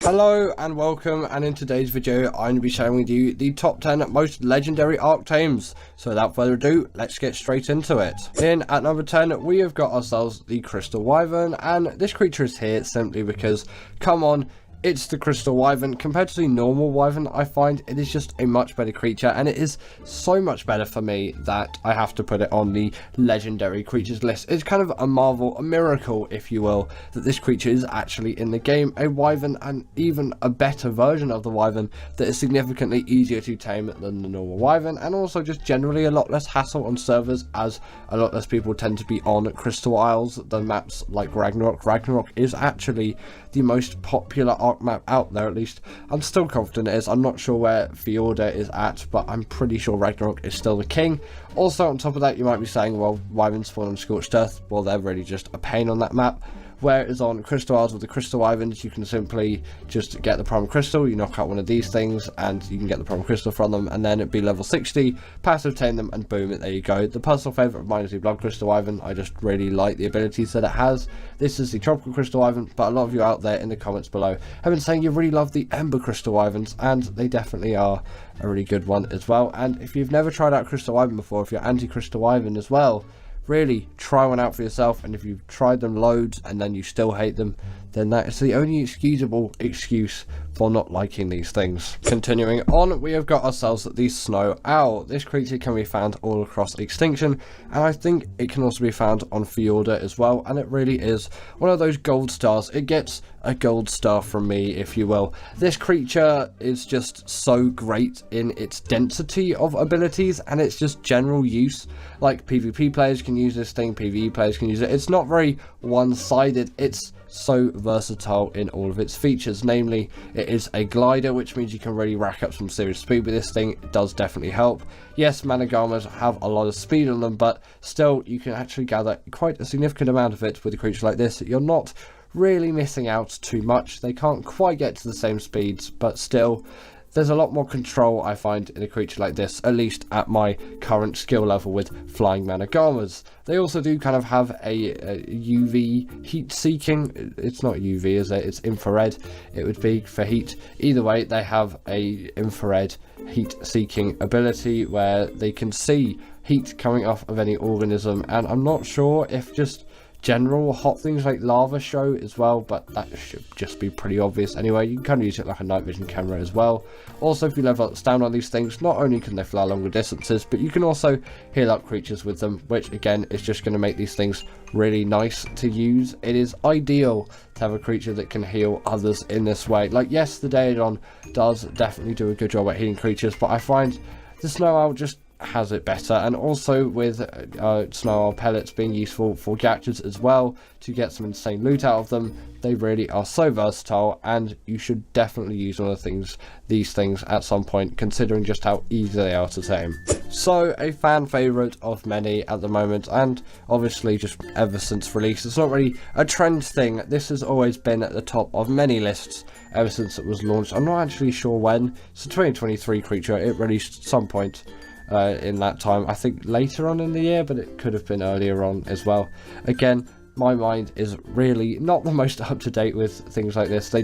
Hello and welcome, and in today's video I'm going to be sharing with you the top 10 most legendary Ark Tames. So without further ado, let's get straight into it. In at number 10 we have got ourselves the Crystal Wyvern, and this creature is here simply because, come on, it's the Crystal Wyvern. Compared to the normal Wyvern, I find it is just a much better creature, and it is so much better for me that I have to put it on the legendary creatures list. It's kind of a marvel, a miracle, if you will, that this creature is actually in the game. A Wyvern, and even a better version of the Wyvern that is significantly easier to tame than the normal Wyvern, and also just generally a lot less hassle on servers, as a lot less people tend to be on Crystal Isles than maps like Ragnarok. Ragnarok is actually the most popular Ark map out there, at least I'm still confident it is. I'm not sure where Fjorda is at, but I'm pretty sure Ragnarok is still the king. Also, on top of that, you might be saying, well, Wyverns spawn on Scorched Earth. Well, they're really just a pain on that map. Whereas on Crystal Isles with the Crystal Wyverns, you can simply just get the Prime Crystal, you knock out one of these things, and you can get the Prime Crystal from them, and then it'd be level 60, passive tame them, and boom, there you go. The personal favourite of mine is the Blood Crystal Wyvern. I just really like the abilities that it has. This is the Tropical Crystal Wyvern, but a lot of you out there in the comments below have been saying you really love the Ember Crystal Wyverns, and they definitely are a really good one as well. And if you've never tried out Crystal Wyvern before, if you're anti-Crystal Wyvern as well, really try one out for yourself. And if you've tried them loads and then you still hate them, then that is the only excusable excuse for not liking these things. Continuing on, we have got ourselves the Snow Owl. This creature can be found all across Extinction, and I think it can also be found on Fjorda as well, and it really is one of those gold stars. It gets a gold star from me, if you will. This creature is just so great in its density of abilities and its just general use. Like, PvP players can use this thing, PvE players can use it. It's not very one-sided, it's so versatile in all of its features. Namely, it is a glider, which means you can really rack up some serious speed with this thing. It does definitely help. Yes, Managamas have a lot of speed on them, but still you can actually gather quite a significant amount of it with a creature like this. You're not really missing out too much. They can't quite get to the same speeds, but still there's a lot more control, I find, in a creature like this, at least at my current skill level with flying Managamas. They also do kind of have a UV heat seeking. It's not UV, is it? It's infrared, it would be for heat. Either way, they have a infrared heat seeking ability where they can see heat coming off of any organism, and I'm not sure if just general hot things like lava show as well, but that should just be pretty obvious anyway. You can kind of use it like a night vision camera as well. Also, if you level up down on these things, not only can they fly longer distances, but you can also heal up creatures with them, which again is just going to make these things really nice to use. It is ideal to have a creature that can heal others in this way. Like, yes, the Daedon does definitely do a good job at healing creatures, but I find the Snow Owl just has it better. And also with Snow Owl pellets being useful for gadgets as well, to get some insane loot out of them. They really are so versatile, and you should definitely use one of these things at some point, considering just how easy they are to tame. So, a fan favourite of many at the moment, and obviously just ever since release. It's not really a trend thing. This has always been at the top of many lists ever since it was launched. I'm not actually sure when. It's a 2023 creature. It released at some point in that time, I think later on in the year, but it could have been earlier on as well. Again, my mind is really not the most up to date with things like this.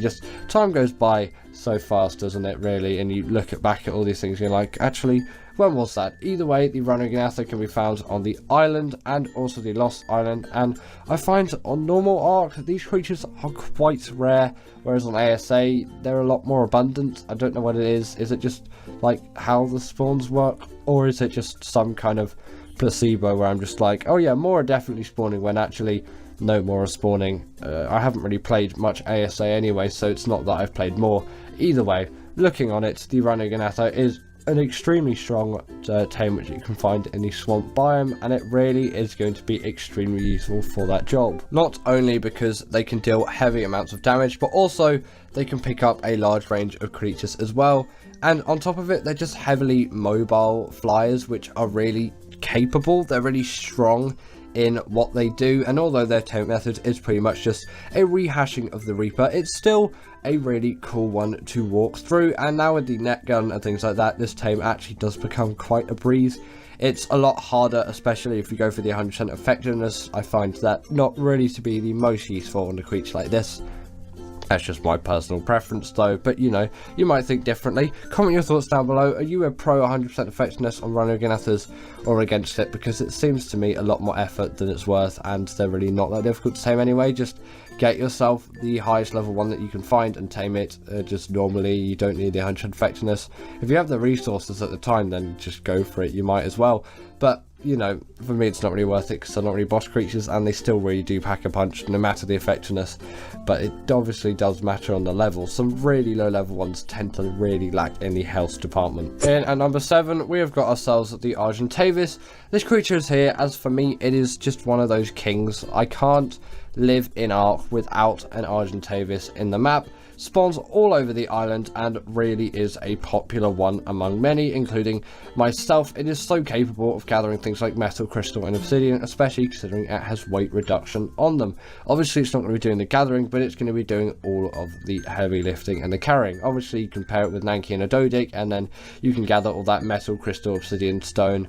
Time goes by so fast, doesn't it, really? And you look back at all these things and you're like, actually, when was that? Either way, the Running can be found on the island and also the Lost Island, and I find on normal Ark these creatures are quite rare, whereas on ASA they're a lot more abundant. I don't know what it is. Is it just like how the spawns work, or is it just some kind of placebo where I'm just like, oh yeah, more are definitely spawning, when actually no more are spawning? I haven't really played much ASA anyway, so it's not that I've played more. Either way, looking on it, the Running is an extremely strong tame which you can find in the swamp biome, and it really is going to be extremely useful for that job. Not only because they can deal heavy amounts of damage, but also they can pick up a large range of creatures as well. And on top of it, they're just heavily mobile flyers which are really capable. They're really strong in what they do, and although their tame method is pretty much just a rehashing of the Reaper, it's still a really cool one to walk through. And now with the net gun and things like that, this tame actually does become quite a breeze. It's a lot harder, especially if you go for the 100% effectiveness. I find that not really to be the most useful on a creature like this. That's just my personal preference though, but you know, you might think differently. Comment your thoughts down below. Are you a pro 100% effectiveness on running Ganathas or against it? Because it seems to me a lot more effort than it's worth, and they're really not that difficult to tame anyway. Just get yourself the highest level one that you can find and tame it. Just normally, you don't need the 100% effectiveness. If you have the resources at the time, then just go for it. You might as well. But you know, for me it's not really worth it because they're not really boss creatures and they still really do pack a punch no matter the effectiveness. But it obviously does matter on the level. Some really low level ones tend to really lack in the health department. In at number 7 we have got ourselves the Ark Tames. This creature is here, as for me it is just one of those kings. I can't live in Ark without an Ark Tames in the map. Spawns all over the island and really is a popular one among many, including myself. It is so capable of gathering things like metal, crystal and obsidian, especially considering it has weight reduction on them. Obviously it's not going to be doing the gathering, but it's going to be doing all of the heavy lifting and the carrying. Obviously you can pair it with Nanki and a Dodic, and then you can gather all that metal, crystal, obsidian, stone,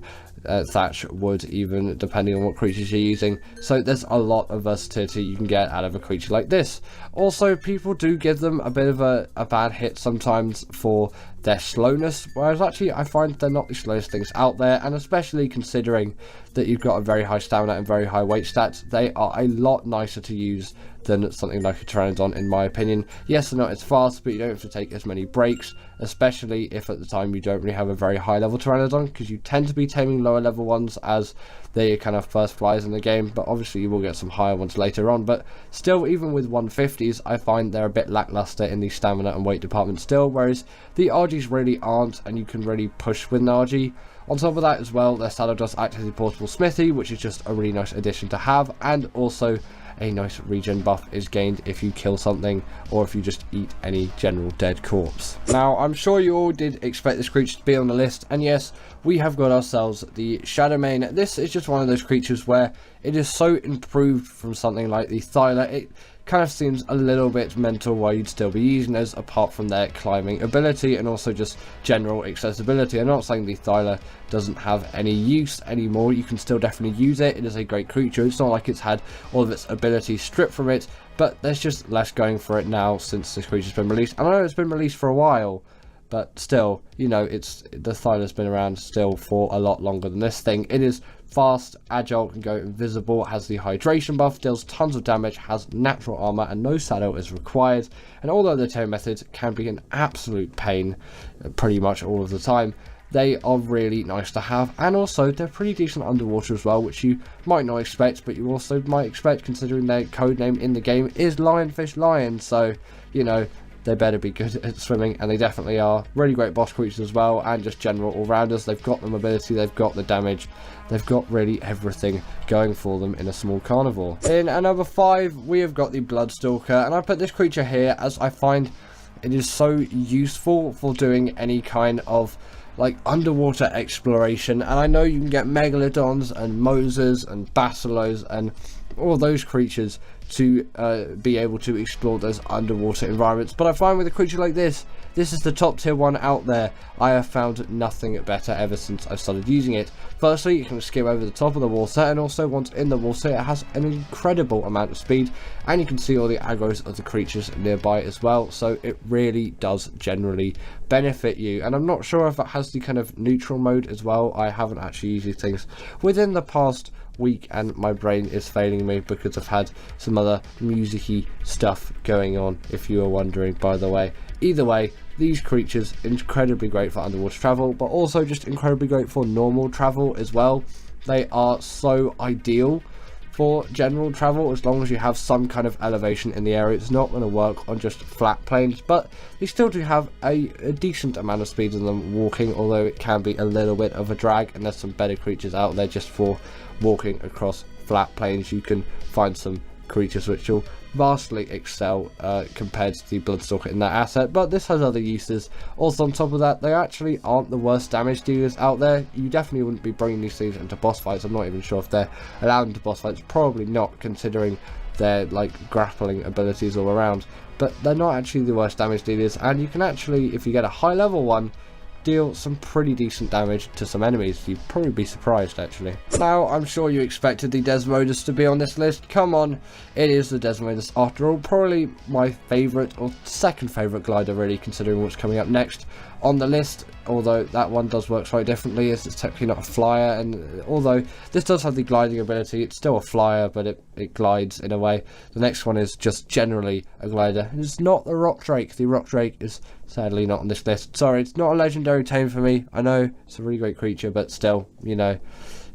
thatch, wood, even depending on what creatures you're using. So there's a lot of versatility you can get out of a creature like this. Also, people do give them a bit of a bad hit sometimes for their slowness, whereas actually I find they're not the slowest things out there, and especially considering that you've got a very high stamina and very high weight stats, they are a lot nicer to use than something like a Pteranodon in my opinion. Yes, they're not as fast, but you don't have to take as many breaks, especially if at the time you don't really have a very high level Pteranodon, because you tend to be taming lower level ones as they're kind of first flies in the game, but obviously you will get some higher ones later on. But still, even with 150s, I find they're a bit lackluster in the stamina and weight department still, whereas the RGs really aren't, and you can really push with an RG. On top of that as well, their saddle does act as a portable smithy, which is just a really nice addition to have, and also a nice regen buff is gained if you kill something or if you just eat any general dead corpse. Now, I'm sure you all did expect this creature to be on the list, and yes, we have got ourselves the Shadowmane. This is just one of those creatures where it is so improved from something like the Thyla. It kind of seems a little bit mental why you'd still be using those, apart from their climbing ability and also just general accessibility. I'm not saying the Thyla doesn't have any use anymore. You can still definitely use it. It is a great creature. It's not like it's had all of its abilities stripped from it, but there's just less going for it now since this creature's been released. And I know it's been released for a while, but still, you know, the Thyla's been around still for a lot longer than this thing. It is fast, agile, can go invisible, has the hydration buff, deals tons of damage, has natural armor, and no saddle is required. And although the tame methods can be an absolute pain pretty much all of the time, they are really nice to have, and also they're pretty decent underwater as well, which you might not expect, but you also might expect considering their code name in the game is Lionfish Lion. So, you know, they better be good at swimming, and they definitely are. Really great boss creatures as well, and just general all-rounders. They've got the mobility, they've got the damage, they've got really everything going for them in a small carnivore. In at number 5, we have got the Bloodstalker, and I put this creature here as I find it is so useful for doing any kind of like underwater exploration. And I know you can get Megalodons and Mosas and Basilos and all those creatures to be able to explore those underwater environments, but I find with a creature like this is the top tier one out there. I have found nothing better ever since I started using it. Firstly, it can skim over the top of the water, and also once in the water it has an incredible amount of speed, and you can see all the aggros of the creatures nearby as well, so it really does generally benefit you. And I'm not sure if it has the kind of neutral mode as well. I haven't actually used these things within the past week, and my brain is failing me because I've had some other musicy stuff going on, if you were wondering, by the way. Either way, these creatures incredibly great for underwater travel, but also just incredibly great for normal travel as well. They are so ideal for general travel as long as you have some kind of elevation in the area. It's not going to work on just flat plains, but they still do have a decent amount of speed in them walking, although it can be a little bit of a drag, and there's some better creatures out there just for walking across flat plains. You can find some creatures which will vastly excel compared to the Bloodstalker in that asset, but this has other uses. Also, on top of that, they actually aren't the worst damage dealers out there. You definitely wouldn't be bringing these things into boss fights. I'm not even sure if they're allowed into boss fights, probably not, considering their like grappling abilities all around, but they're not actually the worst damage dealers. And you can actually, if you get a high level one, deal some pretty decent damage to some enemies. You'd probably be surprised, actually. Now, I'm sure you expected the Desmodus to be on this list. Come on, it is the Desmodus after all. Probably my favourite or second favourite glider, really, considering what's coming up next on the list, although that one does work slightly differently as it's technically not a flyer, and although this does have the gliding ability, it's still a flyer, but it glides in a way. The next one is just generally a glider. It's not the Rock Drake. The Rock Drake is sadly not on this list. Sorry, it's not a legendary tame for me. I know it's a really great creature, but still, you know,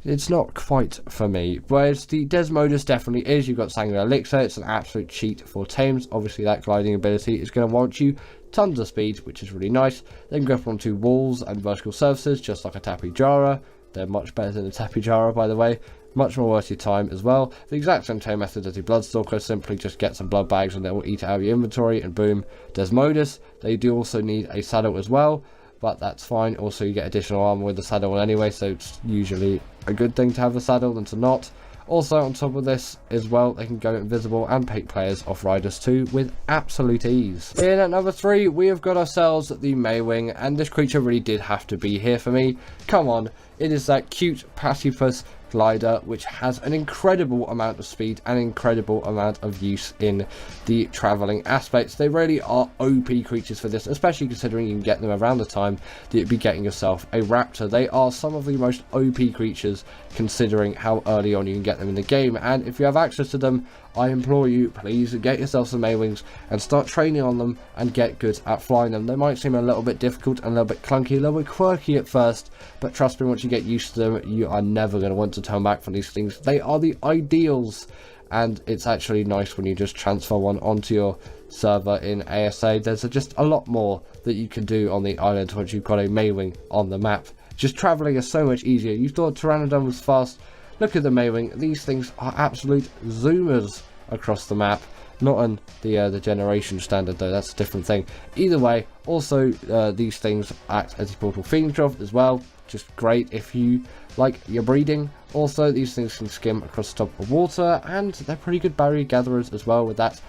it's not quite for me. Whereas the Desmodus definitely is. You've got Sanguine Elixir. It's an absolute cheat for tames. Obviously, that gliding ability is going to warrant you tons of speed, which is really nice. They can go up onto walls and vertical surfaces, just like a Tapu Jara. They're much better than a Tapu Jara, by the way. Much more worth your time as well. The exact same tame method as the Bloodstalker. Simply just get some blood bags and they will eat out of your inventory, and boom, Desmodus. They do also need a saddle as well, but that's fine. Also, you get additional armor with the saddle anyway, so it's usually a good thing to have the saddle than to not. Also, on top of this as well, they can go invisible and pick players off riders too with absolute ease. In at number 3, we have got ourselves the Maywing, and this creature really did have to be here for me. Come on, it is that cute Platypus glider which has an incredible amount of speed and incredible amount of use in the traveling aspects. They really are OP creatures for this, especially considering you can get them around the time that you'd be getting yourself a raptor. They are some of the most OP creatures considering how early on you can get them in the game, and if you have access to them, I implore you, please get yourself some Maywings and start training on them and get good at flying them. They might seem a little bit difficult and a little bit clunky, a little bit quirky at first, but trust me, once you get used to them, you are never going to want to turn back from these things. They are the ideals, and it's actually nice when you just transfer one onto your server in ASA. There's just a lot more that you can do on the island once you've got a Maywing on the map. Just travelling is so much easier. You thought Pteranodon was fast. Look at the Maywing. These things are absolute zoomers across the map. Not on the generation standard though, that's a different thing. Either way, also these things act as a portal feeding trough as well. Just great if you like your breeding. Also, these things can skim across the top of water, and they're pretty good barrier gatherers as well with that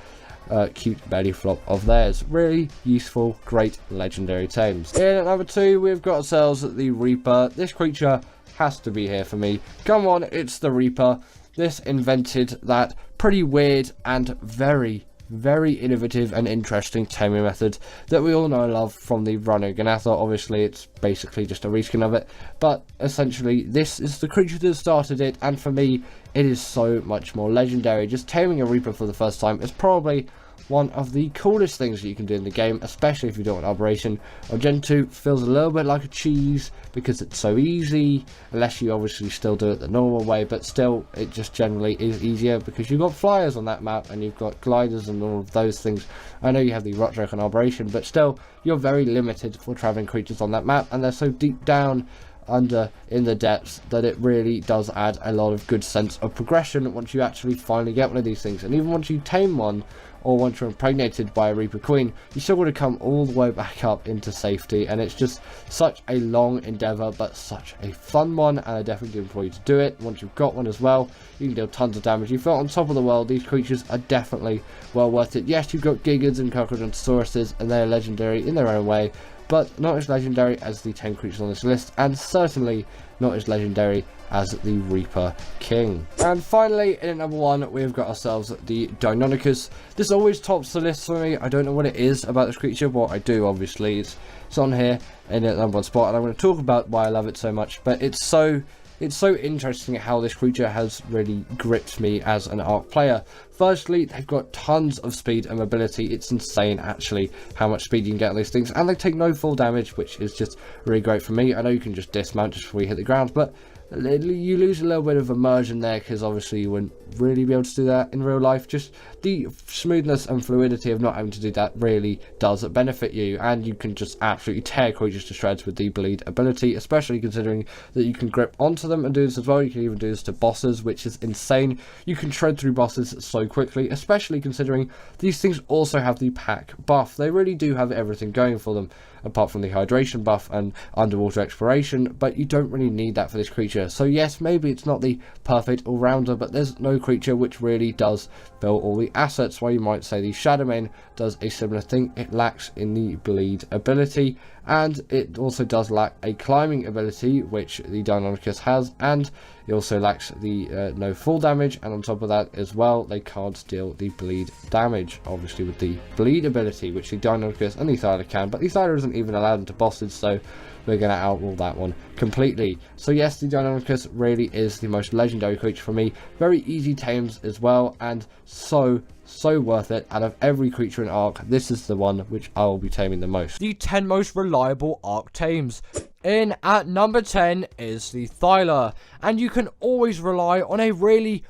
cute belly flop of theirs. Really useful, great legendary tames. In at number 2, we've got ourselves the Reaper. This creature has to be here for me. Come on, it's the Reaper. This invented that pretty weird and very innovative and interesting taming method that we all know and love from the Rhino Ganatha. Obviously, it's basically just a reskin of it, but essentially this is the creature that started it, and for me, it is so much more legendary. Just taming a Reaper for the first time is probably one of the coolest things that you can do in the game, especially if you don't want Aberration. Or Gen 2 feels a little bit like a cheese because it's so easy, unless you obviously still do it the normal way, but still it just generally is easier because you've got flyers on that map and you've got gliders and all of those things. I know you have the Rock Drake and Aberration, but still you're very limited for traveling creatures on that map, and they're so deep down under in the depths that it really does add a lot of good sense of progression once you actually finally get one of these things. And even once you tame one, or once you're impregnated by a Reaper Queen, you still want to come all the way back up into safety, and it's just such a long endeavour, but such a fun one, and I definitely implore you to do it. Once you've got one as well, you can deal tons of damage. You feel on top of the world. These creatures are definitely well worth it. Yes, you've got Gigas and Crocodrontosauruses, and they're legendary in their own way, but not as legendary as the 10 creatures on this list, and certainly not as legendary as the Reaper King. And finally, in at number 1, we've got ourselves the Deinonychus. This always tops the list for me. I don't know what it is about this creature. Well, I do, obviously. It's on here in at number 1 spot, and I'm going to talk about why I love it so much, but it's so interesting how this creature has really gripped me as an Ark player. Firstly, they've got tons of speed and mobility. It's insane, actually, how much speed you can get on these things, and they take no full damage, which is just really great for me. I know you can just dismount just before you hit the ground, but you lose a little bit of immersion there because obviously you wouldn't really be able to do that in real life. Just the smoothness and fluidity of not having to do that really does benefit you, and you can just absolutely tear creatures to shreds with the bleed ability, especially considering that you can grip onto them and do this as well. You can even do this to bosses, which is insane. You can shred through bosses so quickly, especially considering these things also have the pack buff. They really do have everything going for them apart from the hydration buff and underwater exploration, but you don't really need that for this creature. creature. So yes, maybe it's not the perfect all-rounder, but there's no creature which really does fill all the assets, while you might say the Shadowmane does a similar thing. It lacks in the bleed ability, and it also does lack a climbing ability, which the Deinonychus has, and it also lacks the no full damage, and on top of that as well, they can't deal the bleed damage, obviously with the bleed ability, which the Deinonychus and the Thyla can, but the Thyla isn't even allowed into bosses, so we're going to outrule that one completely. So yes, the Deinonychus really is the most legendary creature for me. Very easy tames as well, and so worth it. Out of every creature in Ark, this is the one which I will be taming the most. The 10 most reliable Ark tames. In at number 10 is the Thyla, and you can always rely on a really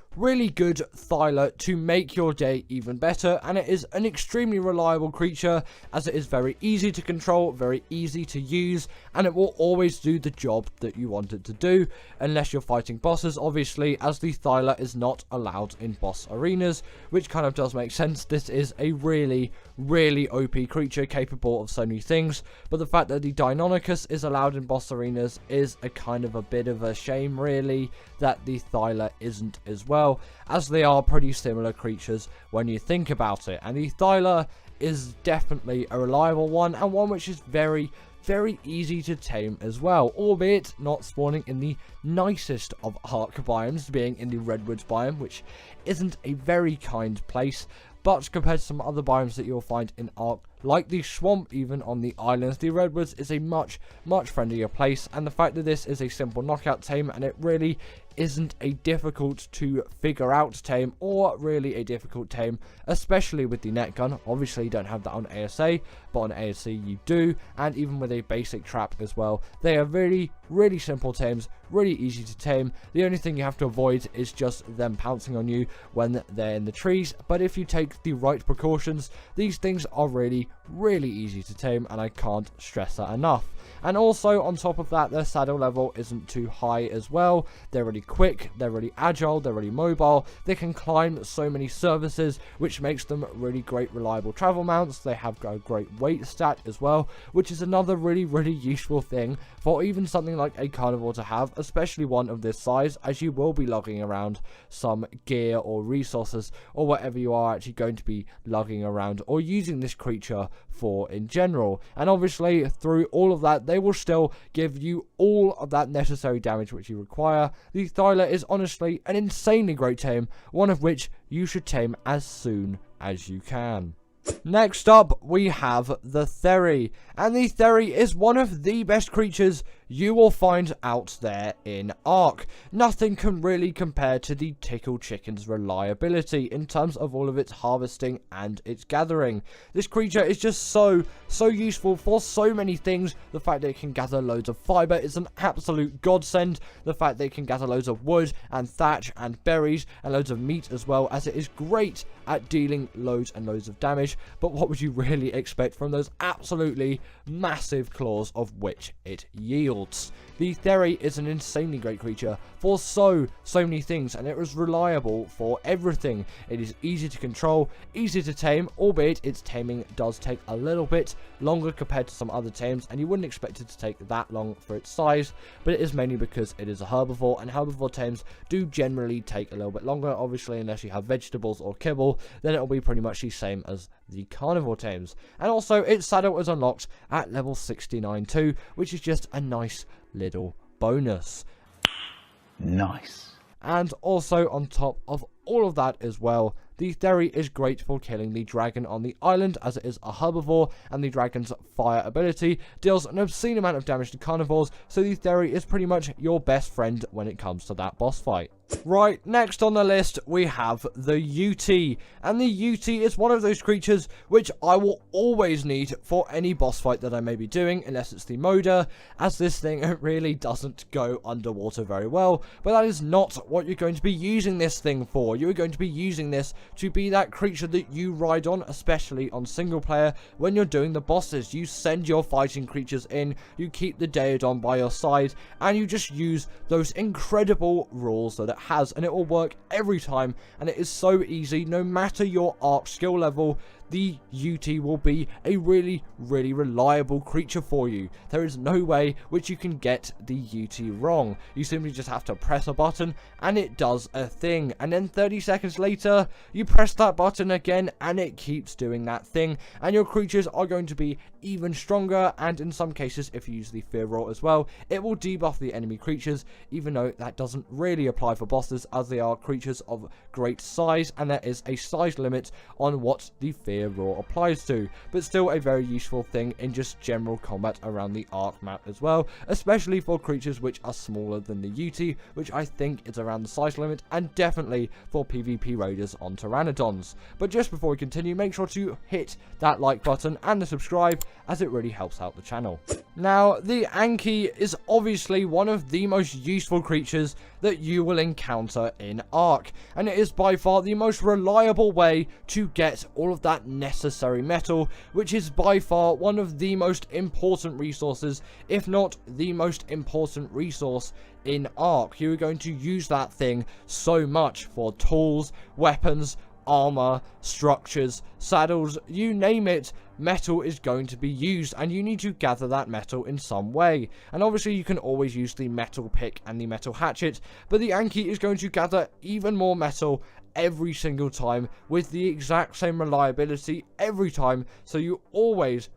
good Thyla to make your day even better, and it is an extremely reliable creature as it is very easy to control, very easy to use, and it will always do the job that you want it to do, unless you're fighting bosses, obviously, as the Thyla is not allowed in boss arenas, which kind of does make sense. This is a really OP creature capable of so many things, but the fact that the Deinonychus is allowed in boss arenas is a kind of a bit of a shame, really, that the Thyla isn't as well, as they are pretty similar creatures when you think about it. And the Thyla is definitely a reliable one, and one which is very easy to tame as well, albeit not spawning in the nicest of Ark biomes, being in the Redwoods biome, which isn't a very kind place. But compared to some other biomes that you'll find in Ark, like the swamp, even on the islands, the Redwoods is a much friendlier place. And the fact that this is a simple knockout tame, and it really isn't a difficult to figure out tame, or really a difficult tame, especially with the net gun. Obviously you don't have that on ASA, but on ASC you do, and even with a basic trap as well. They are really simple tames, really easy to tame. The only thing you have to avoid is just them pouncing on you when they're in the trees, but if you take the right precautions, these things are really easy to tame, and I can't stress that enough. And also on top of that, their saddle level isn't too high as well. They're really quick, they're really agile, they're really mobile, they can climb so many surfaces, which makes them really great reliable travel mounts. They have a great weight stat as well, which is another really useful thing for even something like a carnivore to have, especially one of this size, as you will be lugging around some gear or resources or whatever you are actually going to be lugging around or using this creature for in general. And obviously through all of that, they will still give you all of that necessary damage which you require. The Thyla is honestly an insanely great tame, one of which you should tame as soon as you can. Next up, we have the Theri, and the Theri is one of the best creatures you will find out there in Ark. Nothing can really compare to the Tickle Chicken's reliability in terms of all of its harvesting and its gathering. This creature is just so useful for so many things. The fact that it can gather loads of fiber is an absolute godsend. The fact that it can gather loads of wood and thatch and berries and loads of meat as well, as it is great at dealing loads and loads of damage. But what would you really expect from those absolutely massive claws of which it yields? The Theri is an insanely great creature for so many things, and it is reliable for everything. It is easy to control, easy to tame, albeit its taming does take a little bit longer compared to some other tames, and you wouldn't expect it to take that long for its size, but it is mainly because it is a herbivore, and herbivore tames do generally take a little bit longer. Obviously, unless you have vegetables or kibble, then it will be pretty much the same as the carnivore tames. And also, its saddle is unlocked at level 69 too, which is just a nice little bonus. Nice. And also on top of all of that as well, the Theri is great for killing the dragon on the island, as it is a herbivore, and the dragon's fire ability deals an obscene amount of damage to carnivores, so the Theri is pretty much your best friend when it comes to that boss fight. Right, next on the list we have the UT, and the UT is one of those creatures which I will always need for any boss fight that I may be doing, unless it's the Moda, as this thing really doesn't go underwater very well, but that is not what you're going to be using this thing for. You're going to be using this to be that creature that you ride on, especially on single player when you're doing the bosses. You send your fighting creatures in, you keep the Daedon by your side, and you just use those incredible rules that it has, and it will work every time, and it is so easy. No matter your Ark skill level, the UT will be a really reliable creature for you. There is no way which you can get the UT wrong. You simply just have to press a button and it does a thing, and then 30 seconds later you press that button again and it keeps doing that thing, and your creatures are going to be even stronger, and in some cases, if you use the Fear Roar as well, it will debuff the enemy creatures, even though that doesn't really apply for bosses as they are creatures of great size and there is a size limit on what the Fear Roar applies to, but still a very useful thing in just general combat around the Ark map as well, especially for creatures which are smaller than the UT, which I think is around the size limit, and definitely for PvP raiders on Pteranodons. But just before we continue, make sure to hit that like button and the subscribe, as it really helps out the channel. Now, the Anki is obviously one of the most useful creatures that you will encounter in Ark, and it is by far the most reliable way to get all of that necessary metal, which is by far one of the most important resources, if not the most important resource in Ark. You are going to use that thing so much for tools, weapons, armor, structures, saddles, you name it. Metal is going to be used, and you need to gather that metal in some way. And obviously you can always use the metal pick and the metal hatchet, but the Anki is going to gather even more metal every single time with the exact same reliability every time, so you always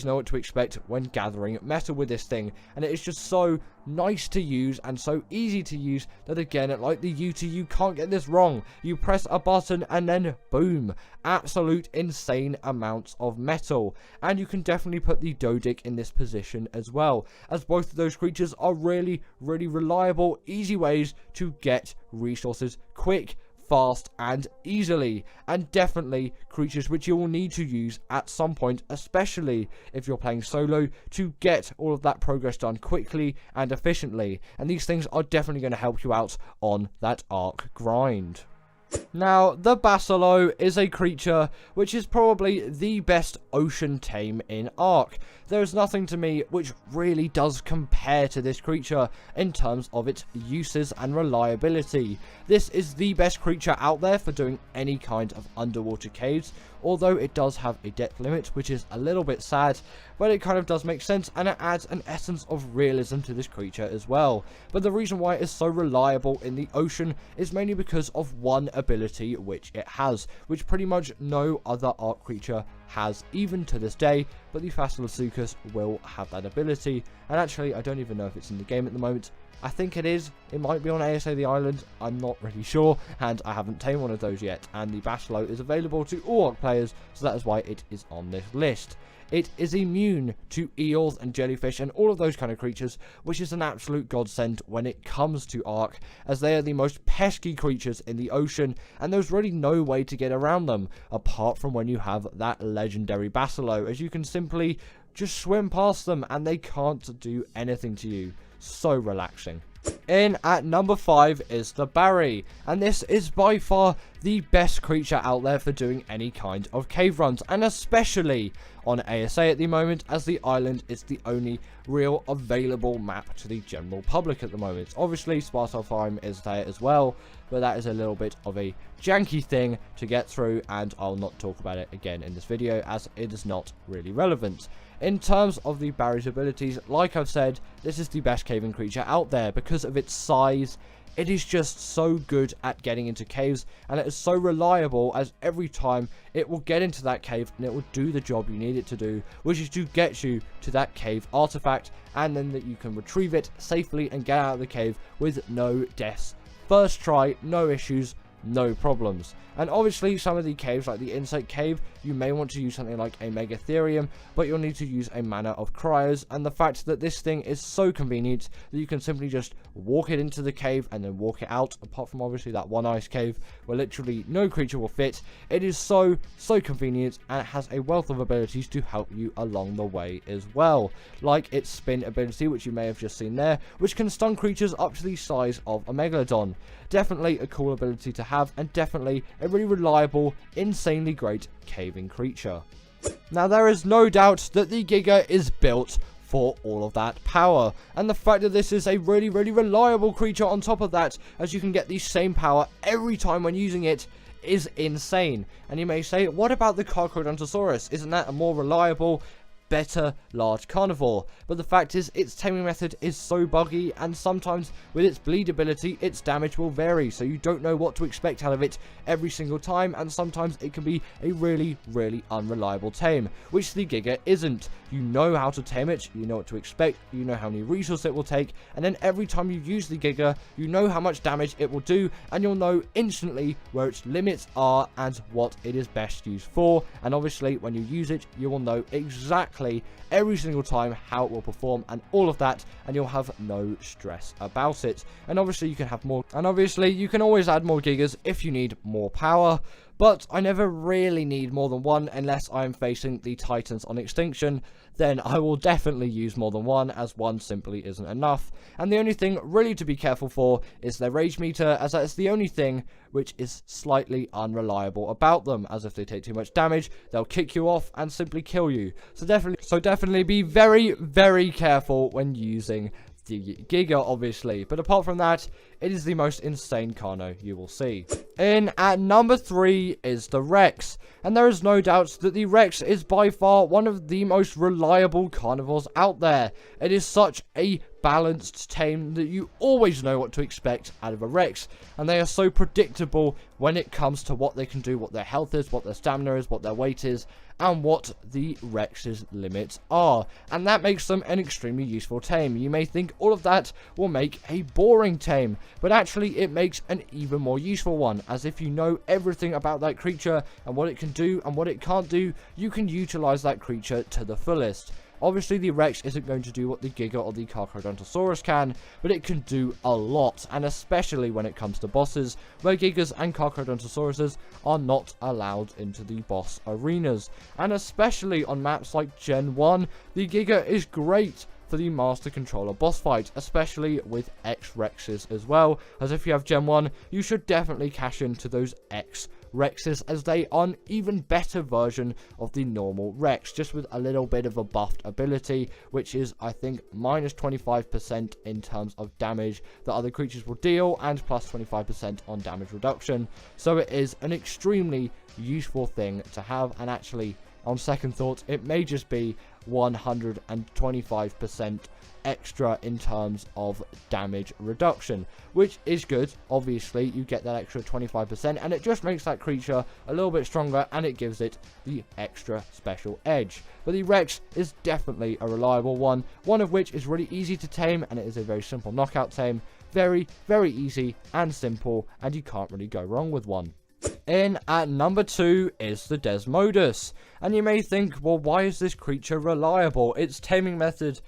know what to expect when gathering metal with this thing, and it is just so nice to use and so easy to use that, again, like the UT, you can't get this wrong. You press a button and then boom, absolute insane amounts of metal. And you can definitely put the Dodic in this position as well, as both of those creatures are really reliable, easy ways to get resources quick, fast and easily, and definitely creatures which you will need to use at some point, especially if you're playing solo, to get all of that progress done quickly and efficiently. And these things are definitely going to help you out on that Ark grind. Now, the Basilo is a creature which is probably the best ocean tame in Ark. There is nothing to me which really does compare to this creature in terms of its uses and reliability. This is the best creature out there for doing any kind of underwater caves, although it does have a depth limit, which is a little bit sad, but it kind of does make sense, and it adds an essence of realism to this creature as well. But the reason why it is so reliable in the ocean is mainly because of one ability which it has, which pretty much no other Ark creature has, even to this day, but the Facilosuchus will have that ability. And actually, I don't even know if it's in the game at the moment. I think it is. It might be on ASA the Island. I'm not really sure, and I haven't tamed one of those yet. And the Basilo is available to all Ark players, so that is why it is on this list. It is immune to eels and jellyfish and all of those kind of creatures, which is an absolute godsend when it comes to Ark, as they are the most pesky creatures in the ocean, and there's really no way to get around them, apart from when you have that legendary Basilo, as you can simply just swim past them and they can't do anything to you. So relaxing. In at number 5 is the Barry, and this is by far the best creature out there for doing any kind of cave runs, and especially on ASA at the moment, as the island is the only real available map to the general public at the moment. Obviously Spartalfheim is there as well, but that is a little bit of a janky thing to get through, and I'll not talk about it again in this video as it is not really relevant. In terms of the Barry's abilities, like I've said, this is the best caving creature out there because of its size. It is just so good at getting into caves, and it is so reliable, as every time it will get into that cave and it will do the job you need it to do, which is to get you to that cave artifact, and then that you can retrieve it safely and get out of the cave with no deaths. First try, no issues, no problems. And obviously some of the caves, like the insect cave, you may want to use something like a Megatherium, but you'll need to use a mana of cryos, and the fact that this thing is so convenient that you can simply just walk it into the cave and then walk it out, apart from obviously that one ice cave where literally no creature will fit. It is so convenient, and it has a wealth of abilities to help you along the way as well, like its spin ability, which you may have just seen there, which can stun creatures up to the size of a Megalodon. Definitely a cool ability to have, and definitely a really reliable, insanely great caving creature. Now, there is no doubt that the Giga is built for all of that power, and the fact that this is a really reliable creature on top of that, as you can get the same power every time when using it, is insane. And you may say, what about the Carcharodontosaurus? Isn't that a more reliable, better large carnivore? But the fact is, its taming method is so buggy, and sometimes with its bleed ability, its damage will vary, so you don't know what to expect out of it every single time, and sometimes it can be a really unreliable tame, which the Giga isn't. You know how to tame it, you know what to expect, you know how many resources it will take, and then every time you use the Giga, you know how much damage it will do, and you'll know instantly where its limits are and what it is best used for. And obviously when you use it, you will know exactly every single time how it will perform and all of that, and you'll have no stress about it. And obviously you can have more, and obviously you can always add more Gigas if you need more power, but I never really need more than one unless I'm facing the Titans on extinction. Then I will definitely use more than one, as one simply isn't enough. And the only thing really to be careful for is their rage meter, as that's the only thing which is slightly unreliable about them, as if they take too much damage, they'll kick you off and simply kill you. So definitely be very careful when using the Giga, obviously. But apart from that, it is the most insane Carno you will see. In at number 3 is the Rex, and there is no doubt that the Rex is by far one of the most reliable carnivores out there. It is such a balanced tame that you always know what to expect out of a Rex, and they are so predictable when it comes to what they can do, what their health is, what their stamina is, what their weight is, and what the Rex's limits are, and that makes them an extremely useful tame. You may think all of that will make a boring tame, but actually it makes an even more useful one, as if you know everything about that creature and what it can do and what it can't do, you can utilize that creature to the fullest. Obviously, the Rex isn't going to do what the Giga or the Carcharodontosaurus can, but it can do a lot, and especially when it comes to bosses, where Gigas and Carcharodontosauruses are not allowed into the boss arenas. And especially on maps like Gen 1, the Giga is great for the Master Controller boss fight, especially with X-Rexes as well, as if you have Gen 1, you should definitely cash into those X-Rexes, as they are an even better version of the normal Rex, just with a little bit of a buffed ability, which is, I think, minus 25% in terms of damage that other creatures will deal, and plus 25% on damage reduction. So it is an extremely useful thing to have, and actually, on second thought, it may just be 125% extra in terms of damage reduction, which is good. Obviously, you get that extra 25%, and it just makes that creature a little bit stronger, and it gives it the extra special edge. But the Rex is definitely a reliable one of which is really easy to tame, and it is a very simple knockout tame. Very easy and simple, and you can't really go wrong with one. In at number 2 is the Desmodus, and you may think, well, why is this creature reliable? Its taming method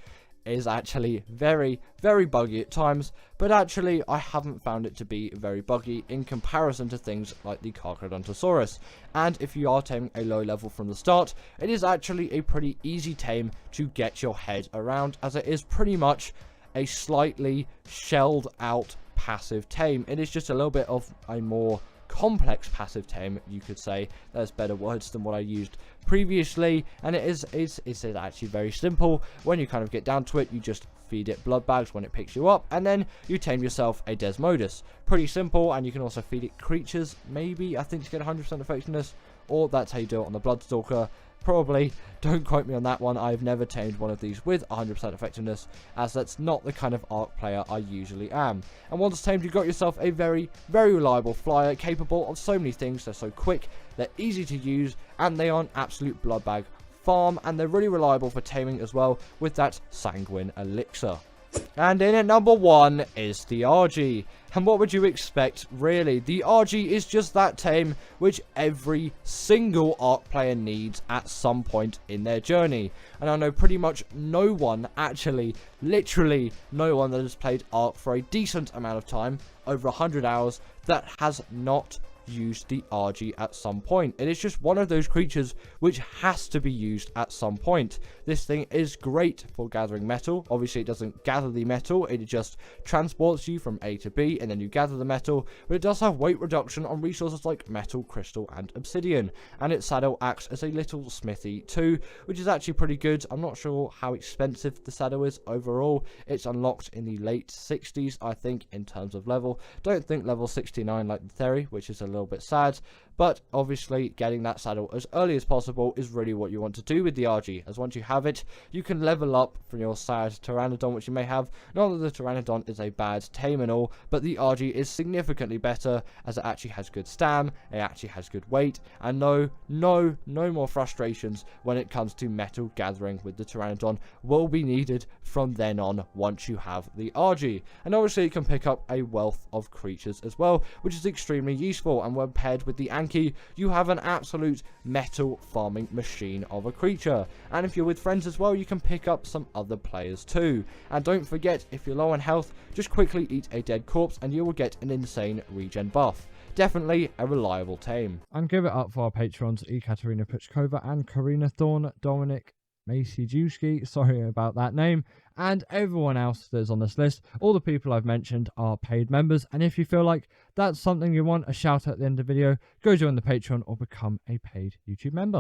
is actually very buggy at times, but actually I haven't found it to be very buggy in comparison to things like the Carcharodontosaurus. And if you are taming a low level from the start, it is actually a pretty easy tame to get your head around, as it is pretty much a slightly shelled out passive tame. It is just a little bit of a more complex passive tame, you could say. There's better words than what I used previously, and it's actually very simple. When you kind of get down to it, you just feed it blood bags when it picks you up, and then you tame yourself a Desmodus. Pretty simple, and you can also feed it creatures, maybe, I think, to get 100% effectiveness, or that's how you do it on the Bloodstalker. Probably, don't quote me on that one. I've never tamed one of these with 100% effectiveness, as that's not the kind of Ark player I usually am. And once tamed, you've got yourself a very reliable flyer, capable of so many things. They're so quick, they're easy to use, and they are an absolute blood bag farm, and they're really reliable for taming as well with that Sanguine Elixir. And in at number 1 is the RG. And what would you expect, really? The RG is just that tame which every single Ark player needs at some point in their journey. And I know pretty much no one, actually, literally no one that has played Ark for a decent amount of time, over 100 hours, that has not used the RG at some point. It is just one of those creatures which has to be used at some point. This thing is great for gathering metal. Obviously it doesn't gather the metal, it just transports you from A to B and then you gather the metal, but it does have weight reduction on resources like metal, crystal and obsidian, and its saddle acts as a little smithy too, which is actually pretty good. I'm not sure how expensive the saddle is overall. It's unlocked in the late 60s, I think, in terms of level. Don't think level 69 like the Theory, which is a little bit sad, but obviously getting that saddle as early as possible is really what you want to do with the RG, as once you have it, you can level up from your sad Pteranodon which you may have. Not that the Pteranodon is a bad tame and all, but the RG is significantly better, as it actually has good stam, it actually has good weight, and no more frustrations when it comes to metal gathering with the Pteranodon will be needed from then on once you have the RG. And obviously you can pick up a wealth of creatures as well, which is extremely useful, and when paired with the Anki, you have an absolute metal farming machine of a creature. And if you're with friends as well, you can pick up some other players too. And don't forget, if you're low on health, just quickly eat a dead corpse and you will get an insane regen buff. Definitely a reliable tame. And give it up for our patrons, Ekaterina Puchkova and Karina Thorne, Dominic Maciejewski, sorry about that name, and everyone else that's on this list. All the people I've mentioned are paid members, and if you feel like that's something you want a shout out at the end of the video, go join the Patreon or become a paid YouTube member.